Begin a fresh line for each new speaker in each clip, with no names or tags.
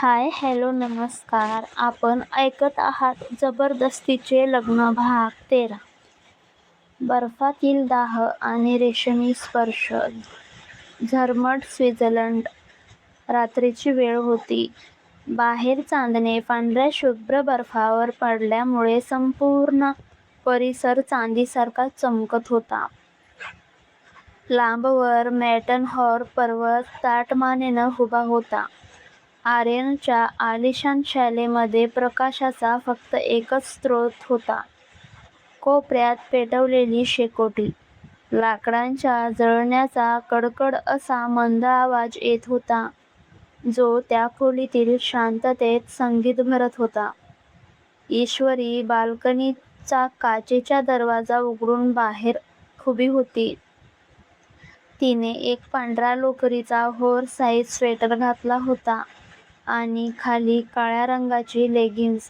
हाय, hello, नमस्कार. आपण ऐकत आहात जबरदस्तीचे लग्न भाग 13. बर्फातील दाह आणि रेशमी स्पर्श. झरमट स्वित्झर्लंड. रात्रीची वेळ होती. बाहेर चांदणे पांढऱ्या शुभ्र बर्फावर पडल्यामुळे संपूर्ण परिसर चांदीसारखा चमकत होता. लांबवर मॅटरहॉर्न पर्वत ताठ मानेनं उभा होता. आर्यनच्या आलिशान शालेमध्ये प्रकाशाचा फक्त एकच स्रोत होता. कोपऱ्यात पेटवलेली शेकोटी. लाकडांच्या जळण्याचा कडकड असा मंद आवाज येत होता, जो त्या खोलीतील शांततेत संगीत भरत होता. ईश्वरी बाल्कनीचा काचेचा दरवाजा उघडून बाहेर उभी होती. तिने एक पांढरा लोकरीचा ओव्हरसाइज स्वेटर घातला होता आणि खाली काळ्या रंगाची लेगिन्स.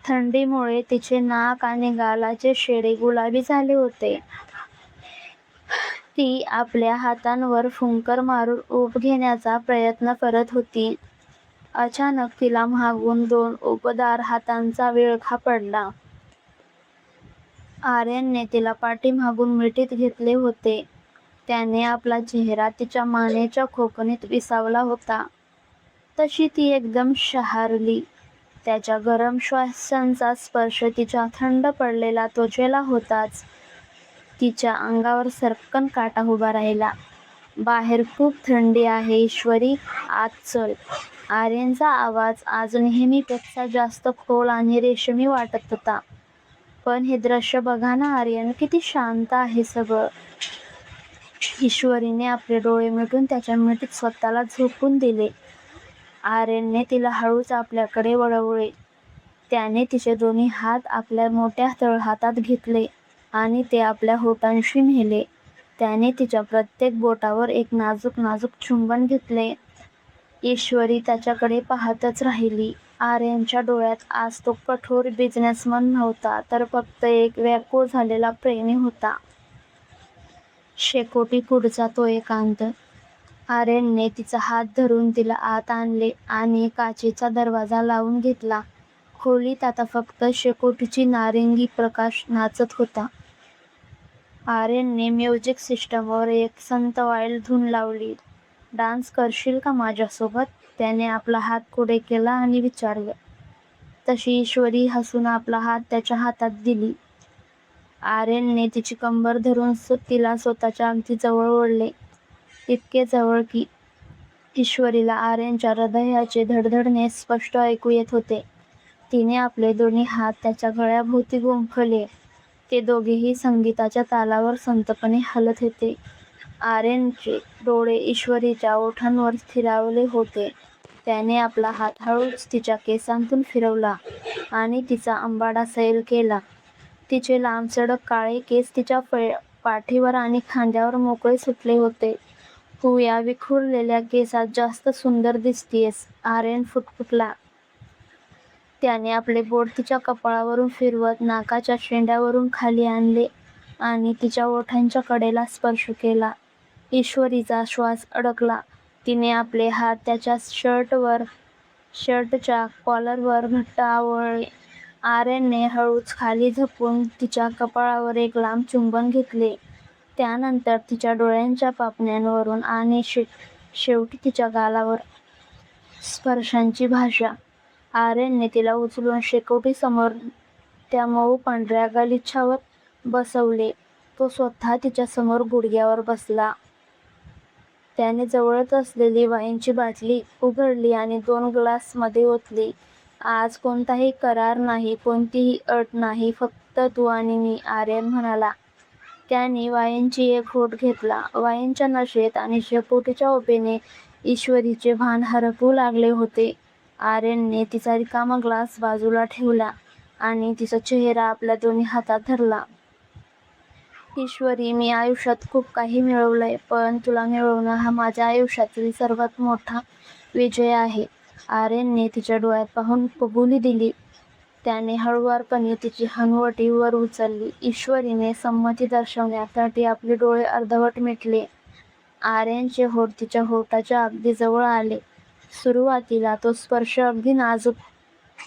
थंडीमुळे तिचे नाक आणि गालाचे शेडे गुलाबी झाले होते. ती आपल्या हातांवर फुंकर मारून उब घेण्याचा प्रयत्न करत होती. अचानक तिला मागून 2 उबदार हातांचा विळखा पडला. आर्यनने तिला पाठीमागून मिठीत घेतले होते. त्याने आपला चेहरा तिच्या मानेच्या खोखणीत विसावला होता. तशी ती एकदम शहारली. त्याच्या गरम श्वासांचा स्पर्श तिच्या थंड पडलेल्या त्वचेला होताच तिच्या अंगावर सर्रकन काटा उभा राहिला. बाहेर खूप थंडी आहे ईश्वरी, आत चल. आर्यनचा आवाज आज नेहमीपेक्षा जास्त खोल आणि रेशमी वाटत होता. पण हे दृश्य बघा ना आर्यन, किती शांत आहे सगळं. ईश्वरीने आपले डोळे मिटून त्याच्या मिठीत स्वतःला झोकून दिले. आर्यनने तिला हळूच आपल्याकडे वळवले. त्याने तिचे दोन्ही हात आपल्या मोठ्या तळहातात घेतले आणि ते आपल्या ओठांशी नेले. त्याने तिच्या प्रत्येक बोटावर एक नाजूक नाजूक चुंबन घेतले. ईश्वरी त्याच्याकडे पाहतच राहिली. आर्यनच्या डोळ्यात आज तो कठोर बिझनेसमन नव्हता, तर फक्त एक व्याकुळ झालेला प्रेमी होता. शेकोटी पुढचा तो एकांत. आर्यनने तिचा हात धरून तिला आत आणले आणि काचेचा दरवाजा लावून घेतला. खोलीत आता फक्त शेकोटीची नारिंगी प्रकाश नाचत होता. आर्यनने म्युझिक सिस्टमवर एक संथ वाईल्ड धून लावली. डान्स करशील का माझ्यासोबत? त्याने आपला हात पुढे केला आणि विचारले. तशी ईश्वरी हसून आपला हात त्याच्या हातात दिली. आर्यनने तिची कंबर धरून तिला स्वतःच्या अगदी जवळ ओढले. इतके जवळ की ईश्वरीला आर्यनच्या हृदयाचे धडधडणे स्पष्ट ऐकू येत होते. तिने आपले दोन्ही हात त्याच्या गळ्याभोवती गुंफले. ते दोघेही संगीताच्या तालावर संथपणे हलत होते. आर्यनचे डोळे ईश्वरीच्या ओठांवर स्थिरावले होते. त्याने आपला हात हळूच तिच्या केसांतून फिरवला आणि तिचा अंबाडा सैल केला. तिचे लांबसडक काळे केस तिच्या पाठीवर आणि खांद्यावर मोकळे सुटले होते. तू या विखुरलेल्या केसात जास्त सुंदर दिसतीयस, आर्यन फुटफुटला. त्याने आपले बोट तिच्या कपाळावरून फिरवत नाकाच्या शेंड्यावरून खाली आणले आणि तिच्या ओठांच्या कडेला स्पर्श केला. ईश्वरीचा श्वास अडकला. तिने आपले हात त्याच्या शर्टच्या कॉलरवर घट्ट आवळले. आर्यनने हळूच खाली झुकून तिच्या कपाळावर एक लांब चुंबन घेतले. त्यानंतर तिच्या डोळ्यांच्या पापण्यांवरून आणि शेवटी तिच्या गालावर. स्पर्शांची भाषा. आर्यनने तिला उचलून शेकोटीसमोर त्या मऊ पांढऱ्या गलिच्छावर बसवले. तो स्वतः तिच्यासमोर गुडघ्यावर बसला. त्याने जवळच असलेली वाईनची बाटली उघडली आणि 2 ग्लास मध्ये ओतली. आज कोणताही करार नाही, कोणतीही अट नाही, फक्त तू आणि मी, आर्यन म्हणाला. त्याने वाईनची एक घोट घेतला. वाईनच्या नशेत आणि शेकोटीच्या उपेने ईश्वरीचे भान हरपू लागले होते. आर्यनने तिचा रिकामा ग्लास बाजूला ठेवला आणि तिचा चेहरा आपल्या दोन्ही हातात धरला. ईश्वरी, मी आयुष्यात खूप काही मिळवलंय, पण तुला मिळवणं हा माझ्या आयुष्यातील सर्वात मोठा विजय आहे. आर्यनने तिच्या डोळ्यात पाहून कबुली दिली. त्याने हळुवारपणे तिची हनुवटी वर उचलली. ईश्वरीने संमती दर्शवण्यासाठी आपले डोळे अर्धवट मिटले. आर्यनचे ओठ तिच्या ओठाच्या अगदी जवळ आले. सुरुवातीला तो स्पर्श अगदी नाजूक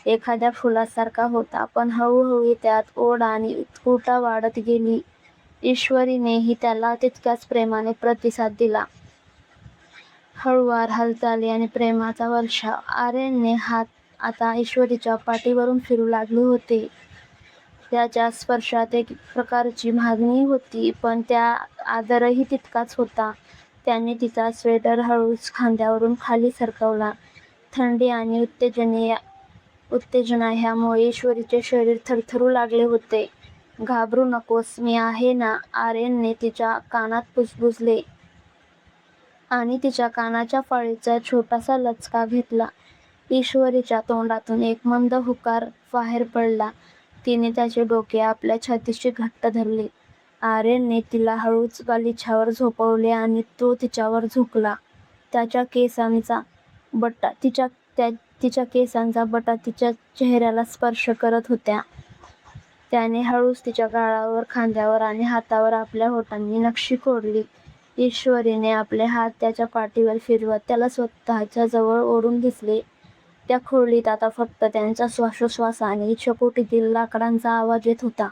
एखाद्या फुलासारखा होता, पण हळूहळू त्यात ओढ आणि उत्कंठा वाढत गेली. ईश्वरीनेही त्याला तितक्याच प्रेमाने प्रतिसाद दिला. हळुवार हालचाली आणि प्रेमाचा वर्षाव. आर्यनचे हात आता ईश्वरीच्या पाठीवरून फिरू लागले होते. त्याच्या स्पर्शात एक प्रकारची मागणी होती, पण त्यात आदरही तितकाच होता. त्याने तिचा स्वेटर हळूच खांद्यावरून खाली सरकवला. थंडी आणि उत्तेजना ह्यामुळे ईश्वरीचे शरीर थरथरू लागले होते. "घाबरू नकोस, मी आहे ना," आर्यनने तिच्या कानात कुजबुजले आणि तिच्या कानाच्या फळीचा छोटासा लचका घेतला. ईश्वरीच्या तोंडातून एक मंद हुंकार बाहेर पडला. तिने त्याचे डोके आपल्या छातीशी घट्ट धरले. आर्यनने तिला हळूच गालिच्यावर झोपवले आणि तो तिच्यावर झुकला. तिच्या केसांचा बटा तिच्या चेहऱ्याला स्पर्श करत होत्या. त्याने हळूच तिच्या गालावर, खांद्यावर आणि हातावर आपल्या ओठांनी नक्षी कोरली. ईश्वरीने आपले हात त्याच्या पाठीवर फिरवत त्याला स्वतःच्या जवळ ओढून घेतले. त्या खोलीत आता फक्त त्यांच्या श्वासोच्छ्वास आणि शेकोटीतील लाकडांचा आवाज येत होता.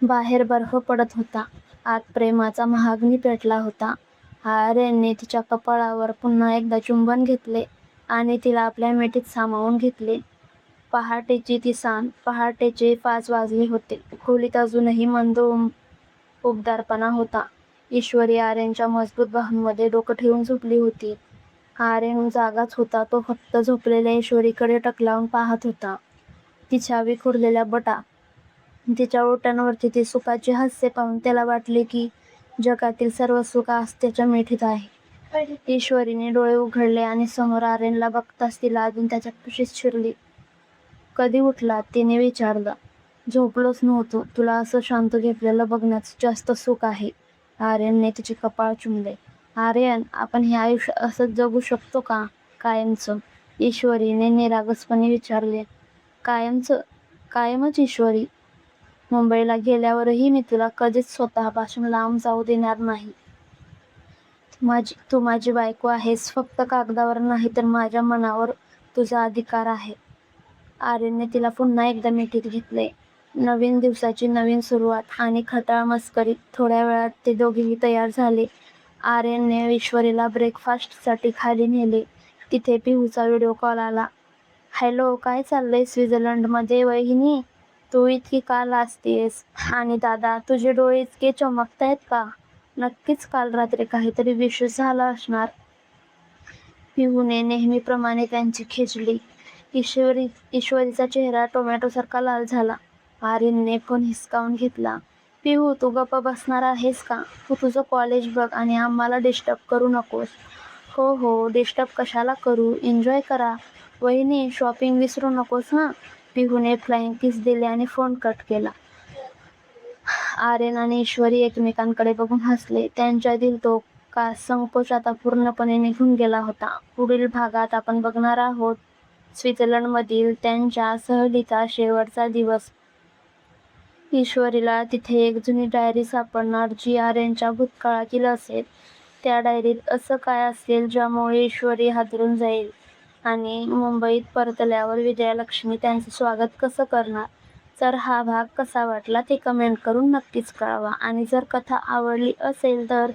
बाहेर बर्फ पडत होता. आत प्रेमाचा महाअग्नी पेटला होता. आर्यनने तिच्या कपाळावर पुन्हा एकदा चुंबन घेतले आणि तिला आपल्या मिठीत सामावून घेतले. पहाटेची ती सांज. पहाटेचे 5 वाजले होते. खोलीत अजूनही मंद उबदारपणा होता. ईश्वरी आर्यनच्या मजबूत बाहूंमध्ये डोकं ठेवून झोपली होती. आर्यन जागाच होता. तो फक्त झोपलेल्या ईश्वरीकडे टकलावून पाहत होता. तिच्या विखुरलेल्या बटा, तिच्या ओठांवरचे ते सुखाचे हास्य पाहून त्याला वाटले की जगातील सर्व सुख आज त्याच्या मिठीत आहे. ईश्वरीने डोळे उघडले आणि समोर आर्यनला बघताच तिला अजून त्याच्या कुशीत शिरली. "कधी उठलात?" तिने विचारलं. "झोपलोच नव्हतो. तुला असं शांत झोपलेलं बघण्यात जास्त सुख आहे." आर्यनने तिचे कपाळ चुंबले. "आर्यन, आपण हे आयुष्य असंच जगू शकतो का? कायमचं?" ईश्वरीने निरागसपणे विचारले. "कायमचं?" "कायमच ईश्वरी. मुंबईला गेल्यावरही मी तुला कधीच स्वतःपासून लांब जाऊ देणार नाही. तू माझी बायको आहेस. फक्त कागदावर नाही तर माझ्या मनावर तुझा अधिकार आहे." आर्यनने तिला पुन्हा एकदा मिठीत घेतले. नवीन दिवसाची नवीन सुरुवात आणि खट्याळ मस्करीत. थोड्या वेळात ते दोघेही तयार झाले. आर्यनने ईश्वरीला ब्रेकफास्टसाठी खाली नेले. तिथे पिहूचा व्हिडिओ कॉल आला. "हॅलो, काय चाललंय स्वित्झर्लंडमध्ये? वहिनी, तू इतकी का लाजतेयस? आणि दादा, तुझे डोळे इतके चमकतायत का? नक्कीच काल रात्री काहीतरी विशेष झालं असणार." पिहूने नेहमीप्रमाणे त्यांची खेचली. ईश्वरीचा चेहरा टोमॅटोसारखा लाल झाला. आर्यनने फोन हिसकावून घेतला. "पिहू, तू गप्प बसणार आहेस का? तू तुझं कॉलेज बघ आणि आम्हाला डिस्टर्ब करू नकोस." "हो हो, डिस्टर्ब कशाला करू? एन्जॉय करा." "वहिनी, शॉपिंग विसरू नकोस हं." पिहूने फ्लाइंग किस दिले आणि फोन कट केला. आर्यन आणि ईश्वरी एकमेकांकडे बघून हसले. त्यांच्यातील तो संकोच आता पूर्णपणे निघून गेला होता. पुढील भागात आपण बघणार आहोत स्वित्झर्लंडमधील त्यांच्या सहलीचा शेवटचा दिवस. ईश्वरीला तिथे एक जुनी डायरी सापडणार, जी आर्यनच्या भूतकाळातील असेल. त्या डायरीत असं काय असेल ज्यामुळे ईश्वरी हादरून जाईल? आणि मुंबईत परतल्यावर विजयालक्ष्मी त्यांचं स्वागत कसं करणार? तर हा भाग कसा वाटला ते कमेंट करून नक्कीच कळवा. आणि जर कथा आवडली असेल तर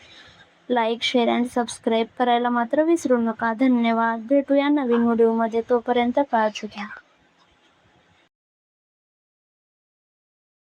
लाईक, शेअर आणि सबस्क्राईब करायला मात्र विसरू नका. धन्यवाद. भेटूया नवीन व्हिडिओमध्ये. तोपर्यंत काळजी घ्या.